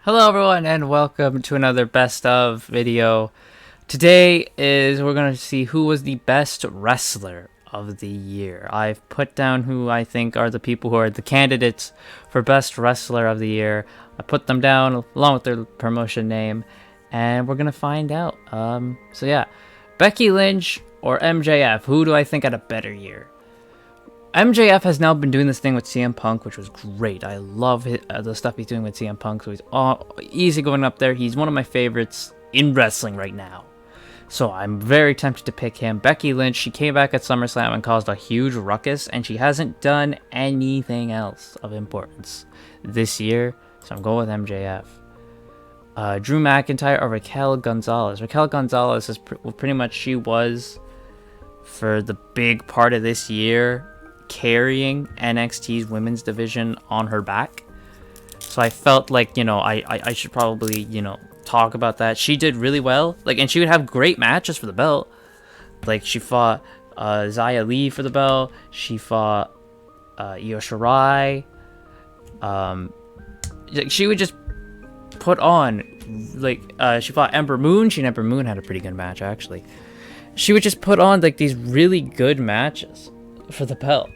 Hello everyone and welcome to another best of video. Today we're going to see who was the best wrestler of the year. I've put down who I think are the people who are the candidates for best wrestler of the year. I put them down along with their promotion name and we're going to find out. So yeah, Becky Lynch or MJF, who do I think had a better year? MJF has now been doing this thing with CM Punk, which was great. I love the stuff he's doing with CM Punk, so he's easy going up there. He's one of my favorites in wrestling right now. So I'm very tempted to pick him. Becky Lynch, she came back at SummerSlam and caused a huge ruckus, and she hasn't done anything else of importance this year, so I'm going with MJF. Drew McIntyre or Raquel Gonzalez. Raquel Gonzalez is pretty much, she was, for the big part of this year, carrying NXT's women's division on her back. So I felt like, I should probably, talk about that. She did really well. And she would have great matches for the belt. Like, she fought Xia Li for the belt. She fought Io Shirai. She would just put on, she fought Ember Moon. Ember Moon had a pretty good match, actually. She would just put on, these really good matches for the belt.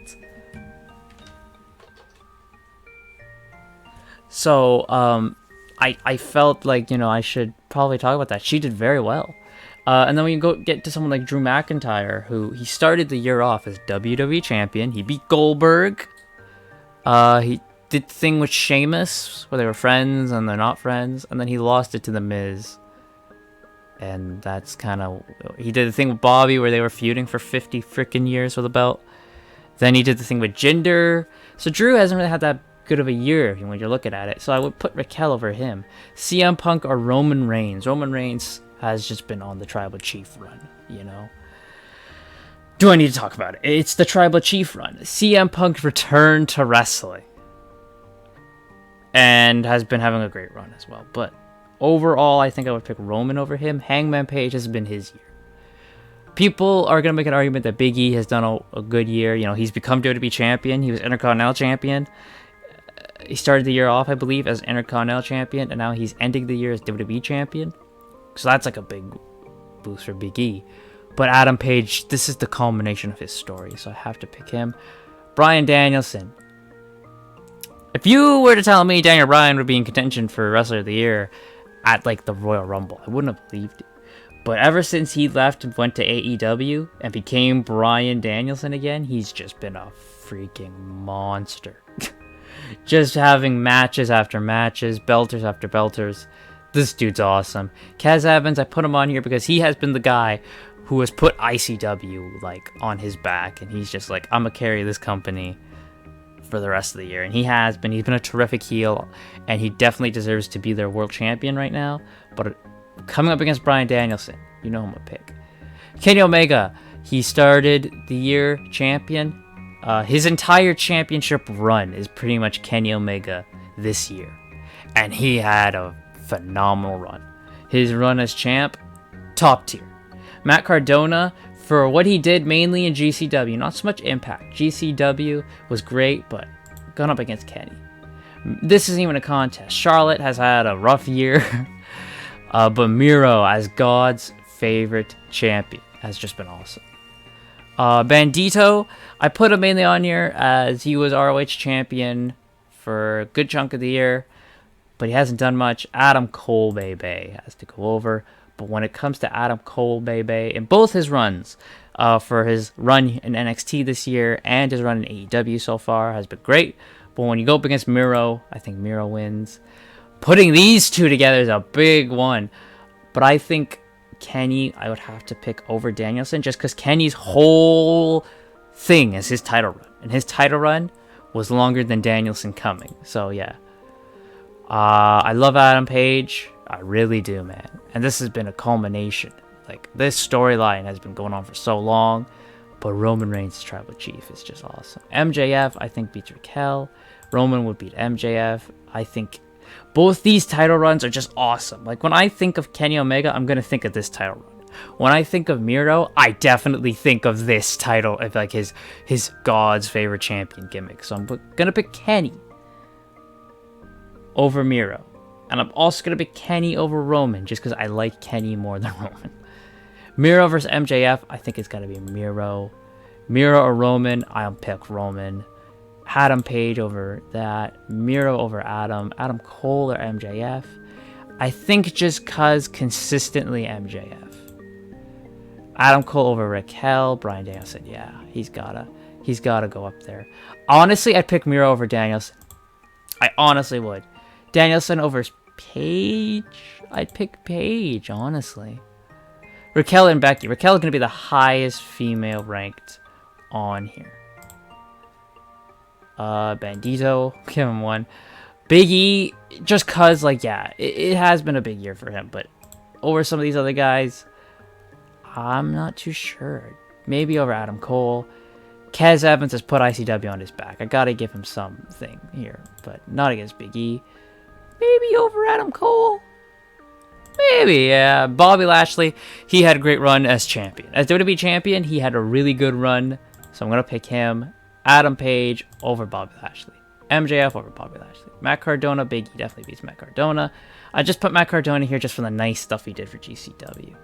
So I felt like, I should probably talk about that. She did very well. And then when you get to someone like Drew McIntyre, who he started the year off as WWE champion. He beat Goldberg. He did the thing with Sheamus where they were friends and they're not friends, and then he lost it to The Miz. And that's kind of, he did the thing with Bobby where they were feuding for 50 freaking years for the belt. Then he did the thing with Jinder. So Drew hasn't really had that good of a year when you're looking at it. So I would put Raquel over him. CM Punk or Roman Reigns. Roman Reigns has just been on the Tribal Chief run, Do I need to talk about it? It's the Tribal Chief run. CM Punk returned to wrestling. And has been having a great run as well. But overall, I think I would pick Roman over him. Hangman Page has been his year. People are going to make an argument that Big E has done a good year. He's become WWE champion. He was Intercontinental champion. He started the year off, I believe, as Intercontinental champion, and now he's ending the year as WWE champion. So that's a big boost for Big E. But Adam Page, this is the culmination of his story, so I have to pick him. Bryan Danielson. If you were to tell me Daniel Bryan would be in contention for Wrestler of the Year at, the Royal Rumble, I wouldn't have believed it. But ever since he left and went to AEW and became Bryan Danielson again, he's just been a freaking monster. Just having matches after matches, belters after belters. This dude's awesome. Kaz Evans, I put him on here because he has been the guy who has put ICW, on his back. And he's just I'm going to carry this company for the rest of the year. And he has been. He's been a terrific heel. And he definitely deserves to be their world champion right now. But coming up against Bryan Danielson, you know who I'm going to pick. Kenny Omega, he started the year champion. His entire championship run is pretty much Kenny Omega this year. And he had a phenomenal run. His run as champ, top tier. Matt Cardona, for what he did mainly in GCW, not so much Impact. GCW was great, but going up against Kenny. This isn't even a contest. Charlotte has had a rough year. But Miro, as God's favorite champion, has just been awesome. Bandito, I put him mainly on here as he was ROH champion for a good chunk of the year, but he hasn't done much. Adam Cole Bay has to go over. But when it comes to Adam Cole Bay, in both his runs, for his run in NXT this year and his run in AEW so far, has been great. But when you go up against Miro, I think Miro wins. Putting these two together is a big one. But I think Kenny, I would have to pick over Danielson just because Kenny's whole thing is his title run. And his title run was longer than Danielson coming. So, yeah. I love Adam Page. I really do, man. And this has been a culmination. This storyline has been going on for so long. But Roman Reigns' Tribal Chief is just awesome. MJF, I think, beats Raquel. Roman would beat MJF. I think both these title runs are just awesome. When I think of Kenny Omega, I'm going to think of this title run. When I think of Miro, I definitely think of this title, of his God's favorite champion gimmick. So I'm going to pick Kenny over Miro And I'm also going to pick Kenny over Roman, just because I like Kenny more than Roman. Miro versus MJF, I think it's got to be Miro. Miro or Roman, I'll pick Roman. Adam Page over that. Miro over Adam. Adam Cole or MJF. I think just because consistently MJF. Adam Cole over Raquel. Bryan Danielson, yeah, he's gotta go up there. Honestly, I'd pick Miro over Danielson. I honestly would. Danielson over Paige. I'd pick Paige, honestly. Raquel and Becky. Raquel is going to be the highest female ranked on here. Bandito, give him 1. Big E, just cause, like, yeah, it has been a big year for him, but over some of these other guys, I'm not too sure. Maybe over Adam Cole. Kez Evans has put ICW on his back. I gotta give him something here, but not against Big E. Maybe over Adam Cole. Maybe, yeah. Bobby Lashley, he had a great run as champion. As WWE champion, he had a really good run, so I'm going to pick him. Adam Page over Bobby Lashley. MJF over Bobby Lashley. Matt Cardona, Big E definitely beats Matt Cardona. I just put Matt Cardona here just for the nice stuff he did for GCW.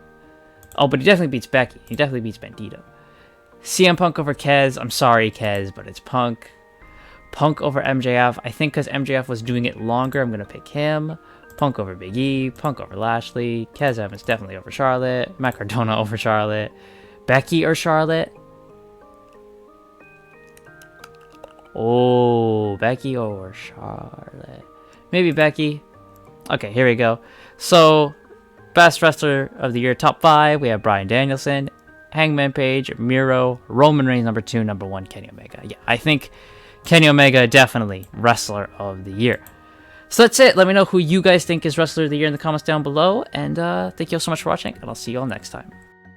Oh, but he definitely beats Becky. He definitely beats Bandito. CM Punk over Kez. I'm sorry, Kez, but it's Punk. Punk over MJF. I think because MJF was doing it longer, I'm going to pick him. Punk over Big E, Punk over Lashley, Kez Evans definitely over Charlotte, Matt Cardona over Charlotte, Becky or Charlotte. Oh, Becky over Charlotte. Maybe Becky. Okay, here we go. So, best wrestler of the year, top 5. We have Bryan Danielson, Hangman Page, Miro, Roman Reigns, number 2, number 1, Kenny Omega. Yeah, I think Kenny Omega definitely wrestler of the year. So that's it. Let me know who you guys think is Wrestler of the Year in the comments down below. And thank you all so much for watching, and I'll see you all next time.